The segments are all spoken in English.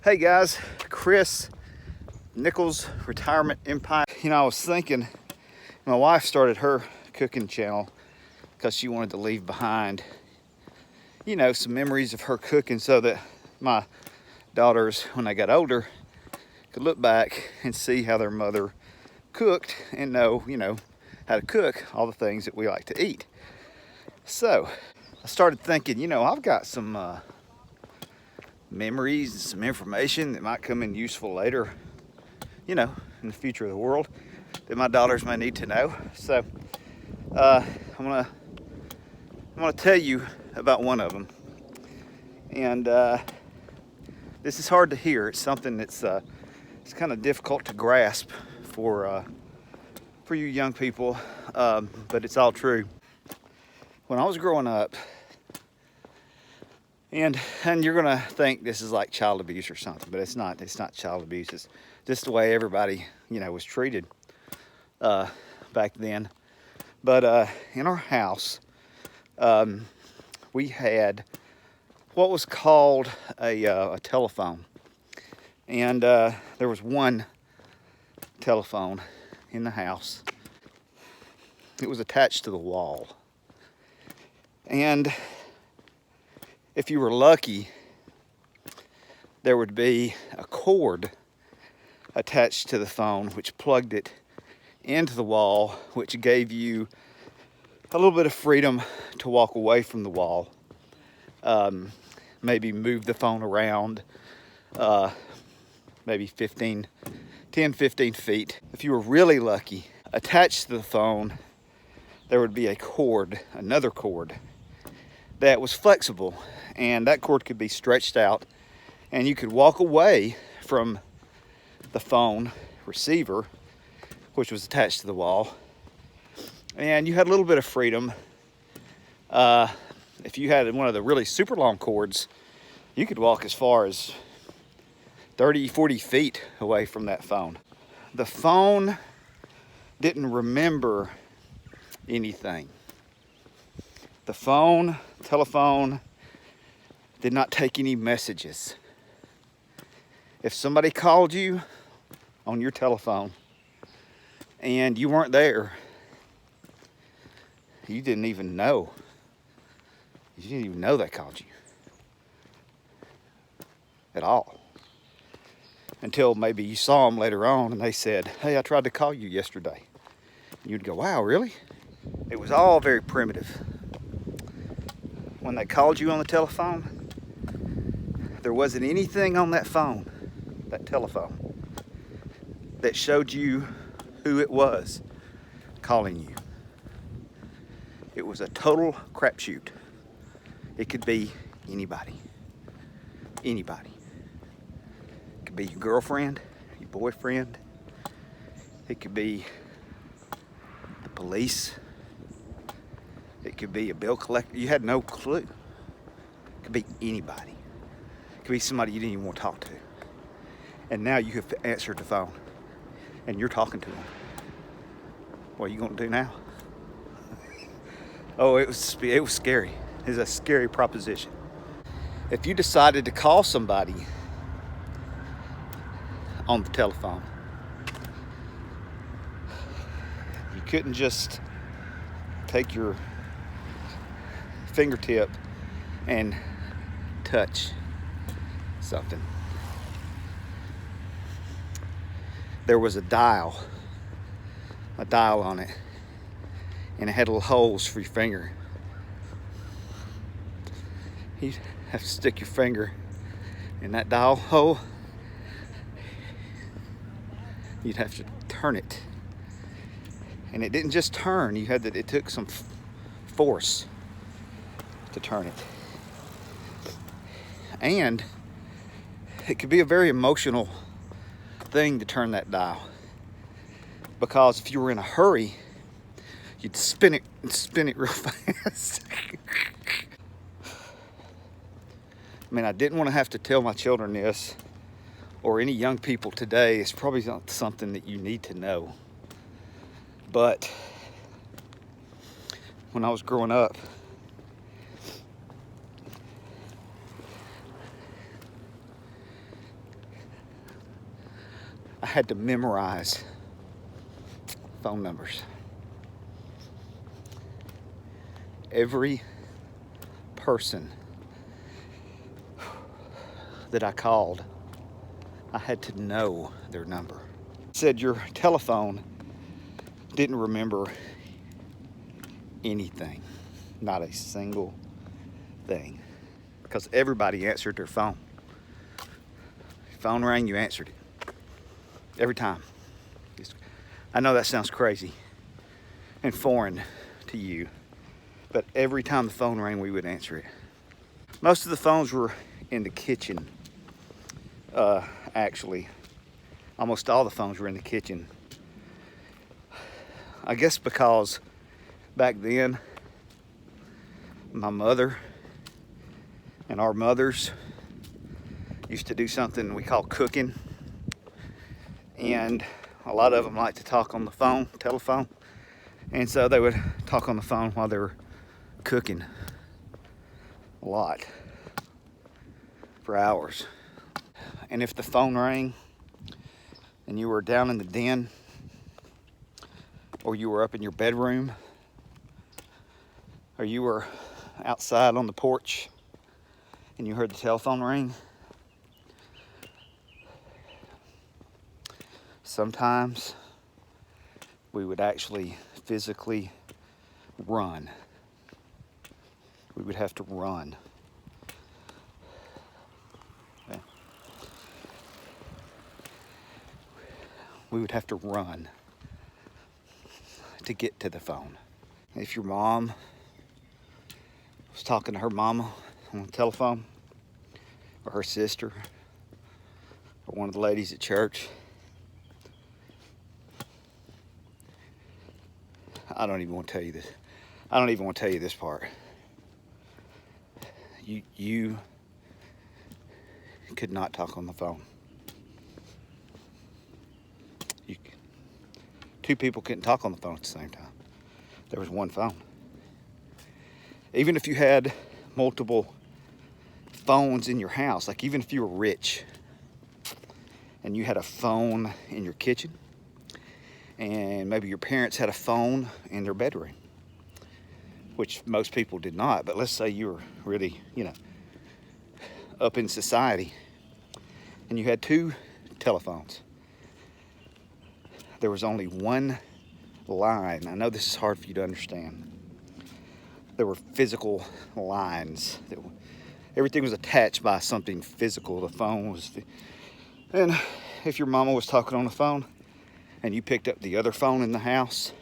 Hey guys, Chris, Nichols Retirement Empire. I was thinking, my wife started her cooking channel because she wanted to leave behind, some memories of her cooking so that my daughters, when they got older, could look back and see how their mother cooked and know, how to cook all the things that we like to eat. So I started thinking, I've got some memories and some information that might come in useful later, in the future of the world that my daughters may need to know. So I'm gonna tell you about one of them, and this is hard to hear. It's something that's it's kind of difficult to grasp for you young people, but it's all true. When I was growing up, and you're gonna think this is like child abuse or something, but it's not. It's not child abuse. It's just the way everybody, was treated back then. But in our house, we had what was called a telephone, and there was one telephone in the house. It was attached to the wall, and if you were lucky, there would be a cord attached to the phone which plugged it into the wall, which gave you a little bit of freedom to walk away from the wall, maybe move the phone around, maybe 10, 15 feet. If you were really lucky, attached to the phone, there would be a cord, another cord, that was flexible, and that cord could be stretched out, and you could walk away from the phone receiver, which was attached to the wall, and you had a little bit of freedom. If you had one of the really super long cords, you could walk as far as 30, 40 feet away from that phone. The phone didn't remember anything. The telephone did not take any messages. If somebody called you on your telephone and you weren't there, you didn't even know. You didn't even know they called you at all. Until maybe you saw them later on and they said, "Hey, I tried to call you yesterday." And you'd go, "Wow, really?" It was all very primitive. When they called you on the telephone, there wasn't anything on that phone, that telephone, that showed you who it was calling you. It was a total crapshoot. It could be anybody. Anybody. It could be your girlfriend, your boyfriend. It could be the police. It could be a bill collector. You had no clue. It could be anybody. It could be somebody you didn't even want to talk to. And now you have answered the phone and you're talking to them. What are you going to do now? Oh, it was scary. It was a scary proposition. If you decided to call somebody on the telephone, you couldn't just take your fingertip and touch something. There was a dial on it, and it had little holes for your finger. You'd have to stick your finger in that dial hole. You'd have to turn it, and it didn't just turn. It took some force to turn it, and it could be a very emotional thing to turn that dial, because if you were in a hurry, you'd spin it real fast. I mean, I didn't want to have to tell my children this, or any young people today. It's probably not something that you need to know, but when I was growing up, I had to memorize phone numbers. Every person that I called, I had to know their number. It said your telephone didn't remember anything, not a single thing, because everybody answered their phone. Phone rang, you answered it every time. I know that sounds crazy and foreign to you, but every time the phone rang, we would answer it. Most of the phones were in the kitchen. Actually, almost all the phones were in the kitchen. I guess because back then, my mother and our mothers used to do something we call cooking. And a lot of them like to talk on the phone, telephone. And so they would talk on the phone while they were cooking a lot for hours. And if the phone rang and you were down in the den or you were up in your bedroom or you were outside on the porch and you heard the telephone ring, sometimes we would actually physically run. We would have to run. Okay. We would have to run to get to the phone. If your mom was talking to her mama on the telephone, or her sister, or one of the ladies at church, I don't even want to tell you this. I don't even want to tell you this part. You could not talk on the phone. Two people couldn't talk on the phone at the same time. There was one phone. Even if you had multiple phones in your house, like even if you were rich and you had a phone in your kitchen, and maybe your parents had a phone in their bedroom, which most people did not, but let's say you were really, up in society and you had two telephones. There was only one line. I know this is hard for you to understand. There were physical lines. Everything was attached by something physical. The phone was, and if your mama was talking on the phone and you picked up the other phone in the house,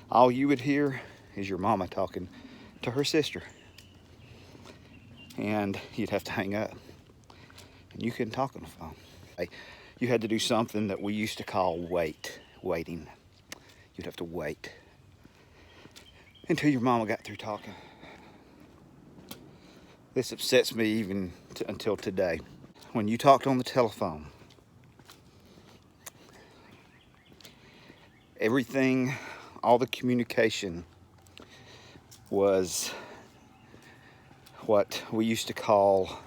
all you would hear is your mama talking to her sister. And you'd have to hang up. And you couldn't talk on the phone. You had to do something that we used to call waiting. You'd have to wait until your mama got through talking. This upsets me even until today. When you talked on the telephone, everything, all the communication was what we used to call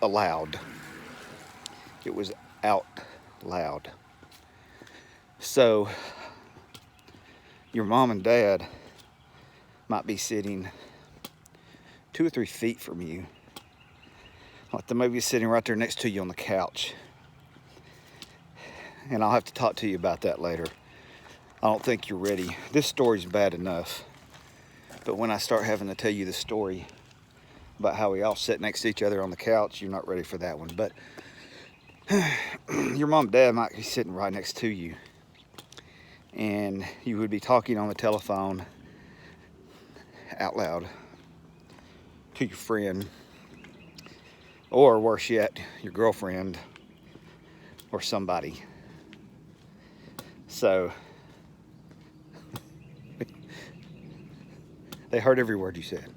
aloud. It was out loud. So your mom and dad might be sitting 2 or 3 feet from you. Like they may be sitting right there next to you on the couch. And I'll have to talk to you about that later. I don't think you're ready. This story's bad enough. But when I start having to tell you the story about how we all sit next to each other on the couch, you're not ready for that one. But your mom and dad might be sitting right next to you. And you would be talking on the telephone out loud to your friend. Or worse yet, your girlfriend or somebody. So they heard every word you said.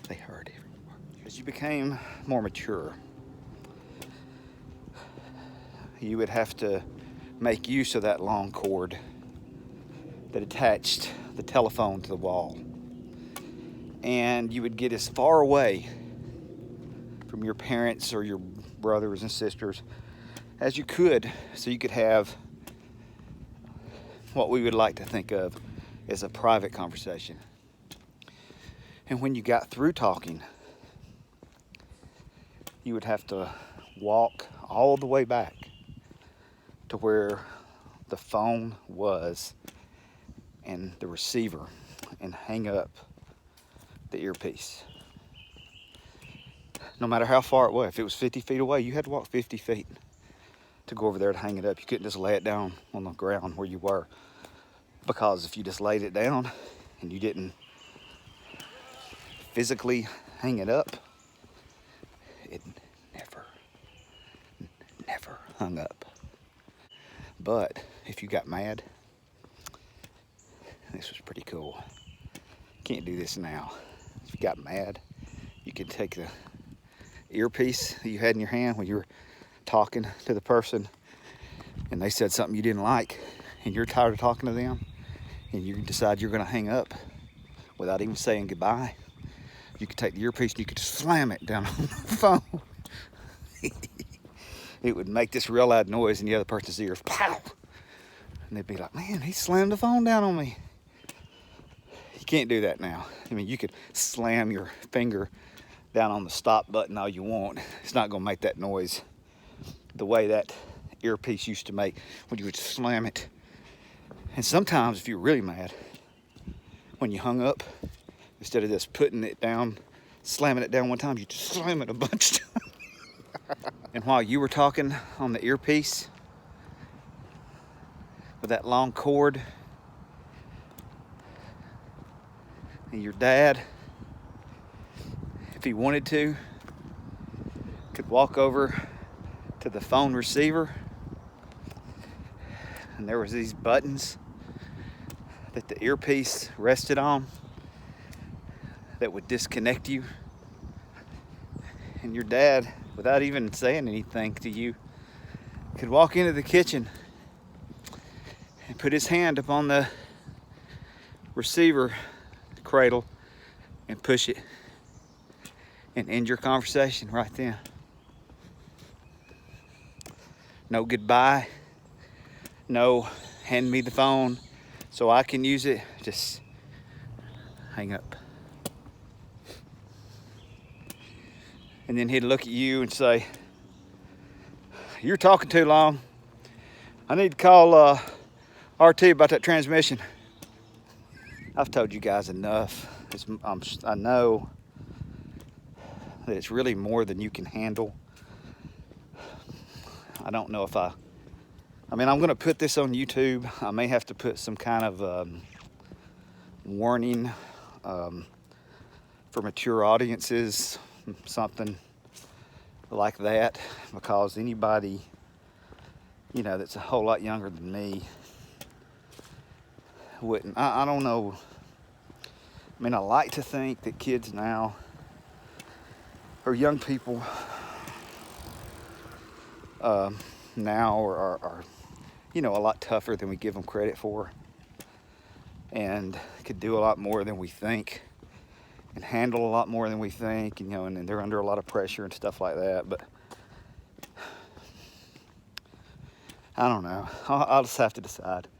They heard every word. As you became more mature, you would have to make use of that long cord that attached the telephone to the wall. And you would get as far away from your parents or your brothers and sisters as you could, so you could have what we would like to think of as a private conversation. And when you got through talking, you would have to walk all the way back to where the phone was and the receiver and hang up the earpiece. No matter how far it was, if it was 50 feet away, you had to walk 50 feet to go over there to hang it up. You couldn't just lay it down on the ground where you were, because if you just laid it down and you didn't physically hang it up, it never hung up. But if you got mad, this was pretty cool. Can't do this now. If you got mad, you could take the earpiece that you had in your hand when you were talking to the person and they said something you didn't like and you're tired of talking to them and you decide you're going to hang up without even saying goodbye. You could take the earpiece and you could just slam it down on the phone. It would make this real loud noise in the other person's ears. Pow! And they'd be like, man, he slammed the phone down on me. You can't do that now. I mean, you could slam your finger down on the stop button all you want. It's not going to make that noise the way that earpiece used to make when you would slam it. And sometimes if you're really mad, when you hung up, instead of just putting it down, slamming it down one time, you just slam it a bunch of times. And while you were talking on the earpiece with that long cord, and your dad, if he wanted to, could walk over to the phone receiver, and there was these buttons that the earpiece rested on that would disconnect you. And your dad, without even saying anything to you, could walk into the kitchen and put his hand upon the receiver cradle and push it and end your conversation right then. No goodbye, no hand me the phone so I can use it, just hang up. And then he'd look at you and say, you're talking too long. I need to call RT about that transmission. I've told you guys enough. I know that it's really more than you can handle. I don't know if I mean, I'm going to put this on YouTube. I may have to put some kind of warning for mature audiences, something like that, because anybody, you know, that's a whole lot younger than me wouldn't. I don't know. I mean, I like to think that kids now, or young people now are, you know, a lot tougher than we give them credit for, and could do a lot more than we think, and handle a lot more than we think, you know, and they're under a lot of pressure and stuff like that. But I don't know. I'll just have to decide.